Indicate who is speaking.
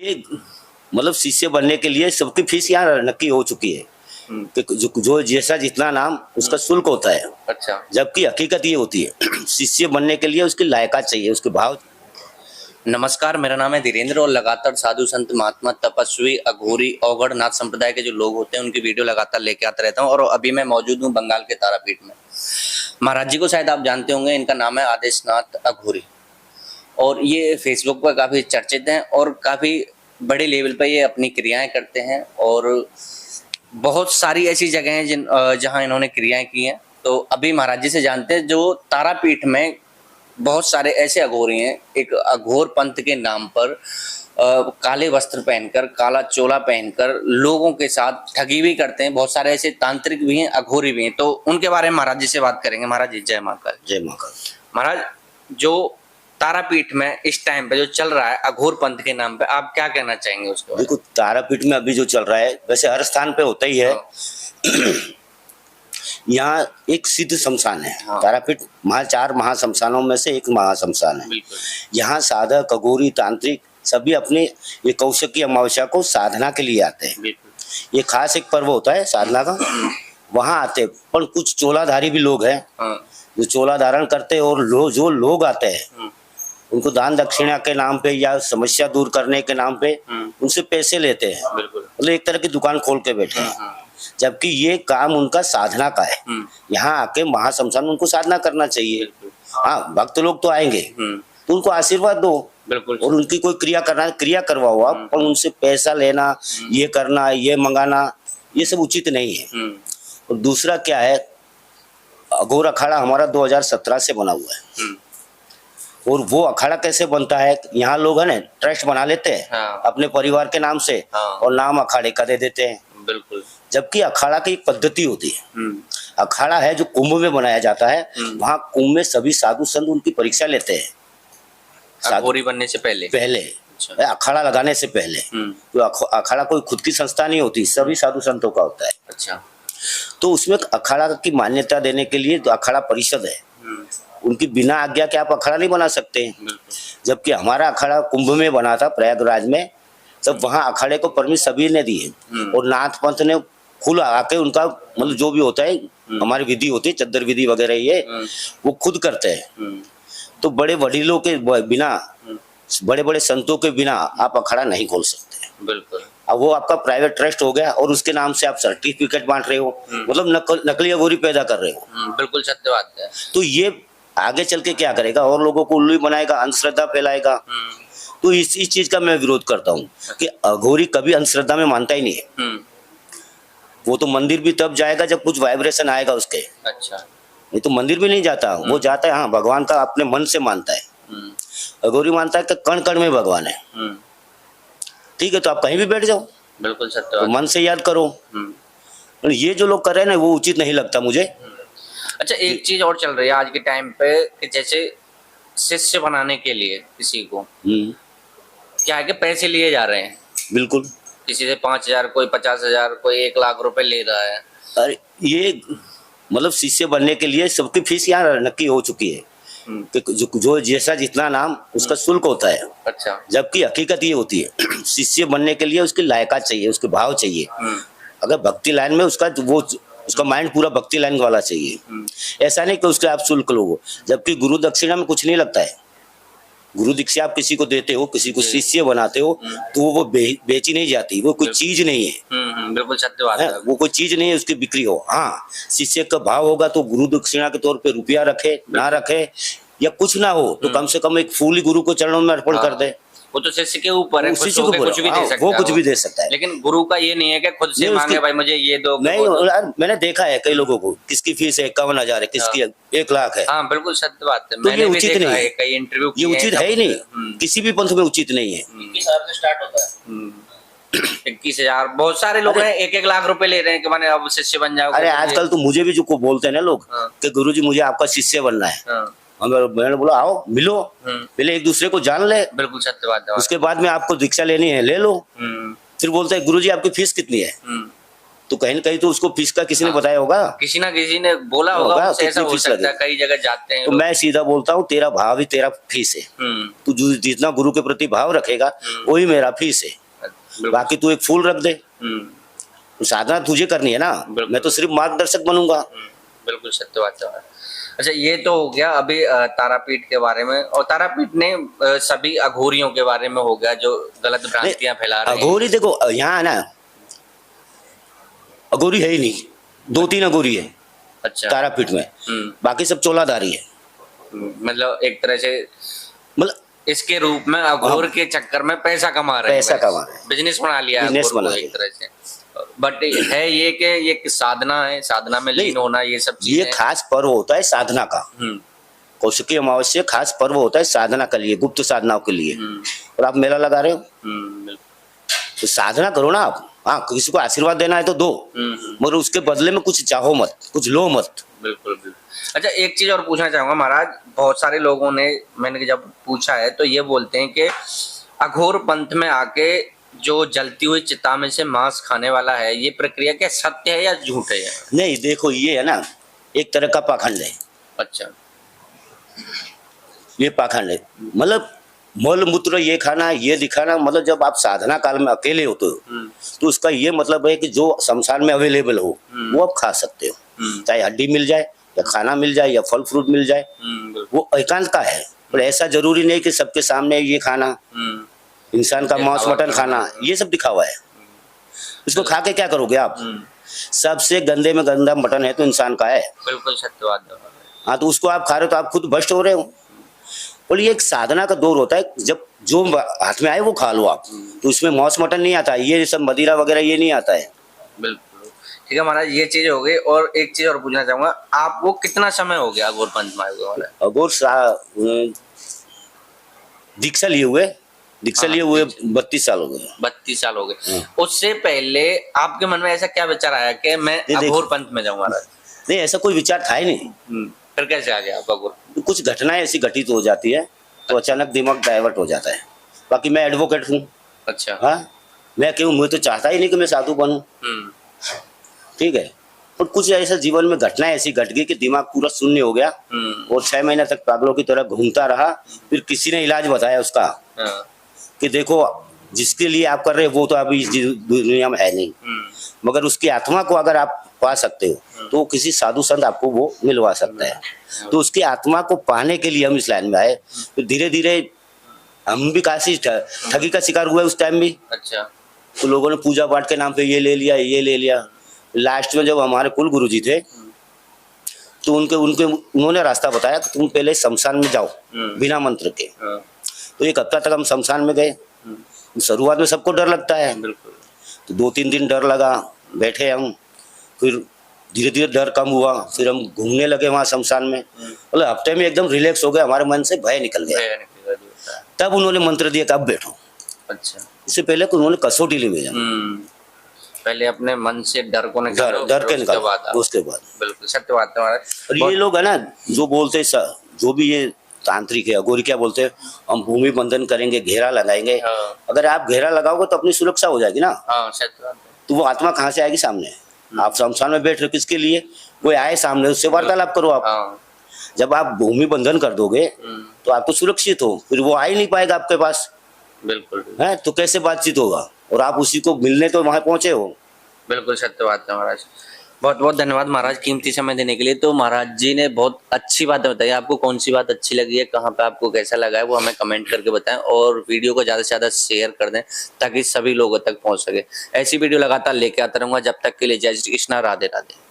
Speaker 1: ये मतलब शिष्य बनने के लिए सबकी फीस यहाँ नक्की हो चुकी है कि जो जैसा जितना नाम उसका शुल्क होता है।
Speaker 2: अच्छा।
Speaker 1: जबकि हकीकत ये होती है शिष्य बनने के लिए उसकी लायकात चाहिए, उसके भाव।
Speaker 2: नमस्कार, मेरा नाम है धीरेन्द्र और लगातार साधु संत महात्मा तपस्वी अघोरी अवगढ़ नाथ संप्रदाय के जो लोग होते हैं उनकी वीडियो लगातार लेके आता रहता हूँ। और अभी मैं मौजूद हूँ बंगाल के तारापीठ में। महाराज जी को शायद आप जानते होंगे, इनका नाम है आदेशनाथ अघोरी और ये फेसबुक पर काफ़ी चर्चित हैं और काफ़ी बड़े लेवल पर ये अपनी क्रियाएं करते हैं और बहुत सारी ऐसी जगह हैं जहाँ इन्होंने क्रियाएं की हैं। तो अभी महाराज जी से जानते हैं, जो तारापीठ में बहुत सारे ऐसे अघोरी हैं, एक अघोर पंथ के नाम पर काले वस्त्र पहनकर, काला चोला पहनकर लोगों के साथ ठगी भी करते हैं। बहुत सारे ऐसे तांत्रिक भी हैं, अघोरी भी हैं। तो उनके बारे में महाराज जी से बात करेंगे। महाराज जी जय महाकाल।
Speaker 1: जय महाकाल।
Speaker 2: महाराज, जो तारापीठ में इस टाइम पे जो चल रहा है अघोर पंथ के नाम पे, आप क्या कहना चाहेंगे उसको?
Speaker 1: देखो, तारापीठ में अभी जो चल रहा है वैसे हर स्थान पे होता ही है। यहाँ एक सिद्ध शमशान है।
Speaker 2: हाँ।
Speaker 1: तारापीठ चार महाशमशानों में से एक महाशमशान है। यहाँ साधक, अघोरी, तांत्रिक सभी अपने ये कौशिकी अमावस्या को साधना के लिए आते हैं। ये खास एक पर्व होता है साधना का, वहाँ आते हैं। पर कुछ चोलाधारी भी लोग हैं जो चोला धारण करते हैं और जो लोग आते हैं उनको दान दक्षिणा के नाम पे या समस्या दूर करने के नाम पे उनसे पैसे लेते हैं। मतलब एक तरह की दुकान खोल के बैठे हैं, जबकि ये काम उनका साधना का है। यहाँ आके महाशमशान उनको साधना करना चाहिए। हाँ, भक्त लोग तो आएंगे तो उनको आशीर्वाद दो और उनकी कोई क्रिया करवाओ आप, और उनसे पैसा लेना, ये करना, ये मंगाना, ये सब उचित नहीं है। और दूसरा क्या है, अघोर अखाड़ा हमारा 2017 से बना हुआ है। और वो अखाड़ा कैसे बनता है, यहाँ लोग है ना ट्रस्ट बना लेते हैं। हाँ। अपने परिवार के नाम से। हाँ। और नाम अखाड़े का दे देते हैं। बिल्कुल। जबकि अखाड़ा की एक पद्धति होती है। अखाड़ा है जो कुंभ में बनाया जाता है। वहाँ कुंभ में सभी साधु संत उनकी परीक्षा लेते हैं
Speaker 2: अघोरी बनने से पहले।
Speaker 1: अच्छा। अखाड़ा लगाने से पहले। तो अखाड़ा कोई खुद की संस्था नहीं होती, सभी साधु संतों का होता है। अच्छा। तो उसमें अखाड़ा की मान्यता देने के लिए तो अखाड़ा परिषद है, उनकी बिना आज्ञा के आप अखाड़ा नहीं बना सकते। जबकि हमारा अखाड़ा कुंभ में बना था प्रयागराज में, तब वहाँ अखाड़े को परमिट सभी ने दी है। और नाथ पंथ ने खुद आके उनका मतलब जो भी होता है हमारी विधि होती है, चद्दर विधि वगैरह, ये वो खुद करते हैं। तो बड़े वडीलों के बिना, बड़े बड़े संतों के बिना आप अखाड़ा नहीं खोल सकते। बिल्कुल। अब वो आपका प्राइवेट ट्रस्ट हो गया और उसके नाम से आप सर्टिफिकेट बांट रहे हो, मतलब नकली अघोरी पैदा कर रहे हो। बिल्कुल सत्य बात है। तो ये आगे चल के क्या करेगा, और लोगों को उल्लू बनाएगा, अंधश्रद्धा फैलाएगा। तो इस चीज का मैं विरोध करता हूँ कि अघोरी कभी अंधश्रद्धा में मानता ही नहीं है। वो तो मंदिर भी तब जाएगा जब कुछ वाइब्रेशन आएगा उसके। अच्छा। नहीं तो मंदिर भी नहीं जाता, वो जाता है हाँ भगवान का अपने मन से मानता है। अघोरी मानता है कि कण कण में भगवान है। ठीक है, तो आप कहीं भी बैठ जाओ। बिल्कुल सत्य। तो मन से याद करो। ये जो लोग कर रहे हैं ना, वो उचित नहीं लगता मुझे।
Speaker 2: अच्छा, एक चीज और चल रही है आज के टाइम पे कि जैसे शिष्य बनाने के लिए किसी को क्या है कि पैसे लिए जा रहे हैं। बिल्कुल। किसी से 5,000, कोई 50,000, कोई 1,00,000 रुपए ले रहा है।
Speaker 1: अरे ये मतलब शिष्य बनने के लिए सबकी फीस यहाँ नक्की हो चुकी है कि जो जैसा जितना नाम उसका शुल्क होता है। अच्छा। जबकि हकीकत ये होती है शिष्य बनने के लिए उसकी लायकात चाहिए, उसके भाव चाहिए। अगर भक्ति लाइन में उसका माइंड पूरा भक्ति लाइन वाला चाहिए। ऐसा नहीं कि उसके आप शुल्क लो, जबकि गुरु दक्षिणा में कुछ नहीं लगता है। गुरु दीक्षा आप किसी को देते हो, किसी को शिष्य बनाते हो, तो वो बेची नहीं जाती, वो कोई चीज नहीं है। बिल्कुल सत्य बात है। वो कोई चीज नहीं है उसकी बिक्री हो। हाँ, शिष्य का भाव होगा तो गुरु दक्षिणा के तौर पे रुपया रखे, ना रखे या कुछ ना हो तो कम से कम एक फूल ही गुरु को चरणों में अर्पण कर दे। वो तो शिष्य के ऊपर है, कुछ भी दे सकता है। वो कुछ भी दे सकता है, लेकिन गुरु का ये नहीं है कि खुद से मांगे भाई मुझे ये दो। नहीं यार, मैंने देखा है कई लोगों को, किसकी फीस 51,000 है, किसकी 1,00,000 है। हाँ बिल्कुल सत्य बात है। तो ये उचित नहीं है, कई इंटरव्यू ये उचित है ही नहीं, किसी भी पंथ में उचित नहीं है। 21,000 से स्टार्ट होता है। 21,000। बहुत सारे लोग हैं 1-1 लाख रुपए ले रहे हैं कि मैंने अब शिष्य बन जाओ। अरे आजकल तो मुझे भी जो को बोलते हैं ना लोग कि गुरुजी मुझे आपका शिष्य बनना है। मैंने बोला आओ मिलो, पहले एक दूसरे को जान ले। बिल्कुल सत्य बात है। उसके बाद में आपको दीक्षा लेनी है ले लो। फिर बोलते हैं गुरुजी आपकी फीस कितनी है। तो कहीं न कहीं तो उसको फीस का किसी ने बताया होगा,
Speaker 2: किसी ना किसी ने बोला होगा,
Speaker 1: होगा,
Speaker 2: उससे ऐसा
Speaker 1: कितनी
Speaker 2: हो
Speaker 1: फीस
Speaker 2: सकता है,
Speaker 1: लगे।
Speaker 2: कई जगह जाते हैं
Speaker 1: तो
Speaker 2: लोग।
Speaker 1: मैं सीधा बोलता हूँ तेरा भाव ही तेरा फीस है। तू जितना गुरु के प्रति भाव रखेगा वही मेरा फीस है।
Speaker 2: बिल्कुल।
Speaker 1: बाकी तू एक फूल रख दे, तो साधना तुझे करनी है ना,
Speaker 2: बिल्कुल।
Speaker 1: मैं तो सिर्फ मार्गदर्शक बनूंगा।
Speaker 2: बिल्कुल सत्य बात है। अच्छा, ये तो हो गया अभी तारापीठ के बारे में, और तारापीठ ने सभी अघोरियों के बारे में हो गया जो गलत भ्रांतियां फैला रहे हैं।
Speaker 1: अघोरी देखो यहाँ ना, अघोरी है ही नहीं, 2-3 अघोरी है
Speaker 2: अच्छा।
Speaker 1: तारापीठ में, बाकी सब चोलाधारी है।
Speaker 2: मतलब एक तरह से
Speaker 1: मतलब
Speaker 2: इसके रूप में अघोर के चक्कर में पैसा कमा रहे हैं,
Speaker 1: पैसा कमा रहे हैं,
Speaker 2: बिजनेस बना लिया है
Speaker 1: बिजनेस
Speaker 2: अघोर को
Speaker 1: बना
Speaker 2: एक तरह से। बट है ये कि ये एक साधना है, साधना में लीन होना, ये सब
Speaker 1: ये
Speaker 2: चीजें।
Speaker 1: खास पर्व होता है साधना का। कौशिकी अमावस्या खास पर्व होता है साधना के लिए, गुप्त साधनाओं के लिए। और आप मेला लगा रहे हो, तो साधना करो ना आप। हाँ, किसी को आशीर्वाद देना है तो दो, मगर उसके बदले में कुछ चाहो मत, कुछ लो मत।
Speaker 2: बिल्कुल बिल्कुल। अच्छा, एक चीज और पूछना चाहूंगा महाराज, बहुत सारे लोगों ने, मैंने जब पूछा है तो ये बोलते हैं कि अघोर पंथ में आके जो जलती हुई चिता में से मांस खाने वाला है, ये प्रक्रिया क्या सत्य है या झूठ है?
Speaker 1: नहीं देखो, ये है ना एक तरह का पाखंड है।
Speaker 2: अच्छा।
Speaker 1: ये पाखंड है, मतलब मल मूत्र ये खाना, ये दिखाना, मतलब जब आप साधना काल में अकेले होते हो तो उसका ये मतलब है कि जो शमशान में अवेलेबल हो वो आप खा सकते हो, चाहे हड्डी मिल जाए या खाना मिल जाए या फल फ्रूट मिल जाए, वो एकांत का है। पर ऐसा जरूरी नहीं कि सबके सामने ये खाना, इंसान का मांस मटन खाना, ये सब दिखावा है। इसको खा के क्या करोगे आप? सबसे गंदे में गंदा मटन है तो इंसान का है।
Speaker 2: बिल्कुल सत्य बात है।
Speaker 1: हाँ, तो उसको आप खा रहे हो तो आप खुद भ्रष्ट हो रहे हो। और ये एक साधना का दौर होता है, जब जो हाथ में आए वो खा लो आप, तो उसमें मांस मटन नहीं आता, ये सब मदिरा वगैरह ये नहीं आता है।
Speaker 2: बिल्कुल ठीक है महाराज, ये चीज हो गई। और एक चीज और पूछना चाहूंगा, आपको कितना समय हो गया अघोर पंथ में आए हुए?
Speaker 1: अघोर दीक्षा लिए हुए 32 साल हो गए।
Speaker 2: 32 साल हो गए। उससे पहले आपके मन में ऐसा क्या विचार आया कि मैं अघोर पंथ में जाऊं महाराज?
Speaker 1: नहीं, ऐसा कोई विचार था ही नहीं।
Speaker 2: फिर कैसे आ गया आप अघोर?
Speaker 1: कुछ घटनाएं ऐसी घटित हो जाती है तो अचानक दिमाग डाइवर्ट हो जाता है। बाकी मैं एडवोकेट हूँ।
Speaker 2: अच्छा।
Speaker 1: हाँ, मैं क्यों, मैं तो चाहता ही नहीं कि मैं साधु बनूं। ठीक है, और कुछ ऐसा जीवन में घटनाएं ऐसी घट गई कि दिमाग पूरा शून्य हो गया और 6 महीने तक पागलों की तरह घूमता रहा। फिर किसी ने इलाज बताया उसका कि देखो जिसके लिए आप कर रहे हो वो तो अभी इस दुनिया में है नहीं, मगर उसकी आत्मा को अगर आप पा सकते हो तो किसी साधु संत आपको वो मिलवा सकता है। तो उसकी आत्मा को पाने के लिए हम इस लाइन में आए। फिर धीरे धीरे हम भी काफी ठगी का शिकार हुए उस टाइम भी।
Speaker 2: अच्छा।
Speaker 1: तो लोगों ने पूजा पाठ के नाम पे ये ले लिया, ये ले लिया। लास्ट में जब हमारे कुल गुरु जी थे तो उन्होंने रास्ता बताया कि तुम पहले शमशान में जाओ बिना मंत्र के। तो 1 हफ्ता तक हम शमशान में गए। शुरुआत में सबको डर लगता है, तो 2-3 दिन डर लगा, बैठे हम। फिर धीरे धीरे डर कम हुआ, फिर हम घूमने लगे वहाँ शमशान में। मतलब हफ्ते में एकदम रिलैक्स हो गए, हमारे मन से भय निकल गया। तब उन्होंने मंत्र दिया कि अब बैठो।
Speaker 2: अच्छा। इससे
Speaker 1: पहले तो उन्होंने कसौटी ली भेजा।
Speaker 2: पहले अपने मन से डर को निकालो,
Speaker 1: डर के निकालो, उसके बाद।
Speaker 2: बिल्कुल सत्य बात है महाराज।
Speaker 1: और ये लोग है ना जो बोलते जो भी ये तांत्रिक है, अघोरी क्या बोलते हैं, हम भूमि बंधन करेंगे, घेरा लगाएंगे। अगर आप घेरा लगाओगे तो अपनी सुरक्षा हो जाएगी ना।
Speaker 2: सत्य बात है। तो
Speaker 1: वो आत्मा कहाँ से आएगी सामने? आप शमशान में बैठ रहे हो किसके लिए? कोई आए सामने, उससे वार्तालाप करो आप। जब आप भूमि बंधन कर दोगे तो आप तो सुरक्षित हो, फिर वो आ ही नहीं पाएगा आपके पास।
Speaker 2: बिल्कुल
Speaker 1: है तो कैसे बातचीत होगा? और आप उसी को मिलने तो वहां पहुंचे हो।
Speaker 2: बिल्कुल सत्य बात है महाराज। बहुत बहुत धन्यवाद महाराज कीमती समय देने के लिए। तो महाराज जी ने बहुत अच्छी बातें बताई। आपको कौन सी बात अच्छी लगी है, कहाँ पे आपको कैसा लगा है, वो हमें कमेंट करके बताएं और वीडियो को ज्यादा से ज्यादा शेयर कर दें ताकि सभी लोगों तक पहुंच सके। ऐसी वीडियो लगातार लेके आता रहूंगा। जब तक के लिए जय श्री कृष्णा, राधे राधे।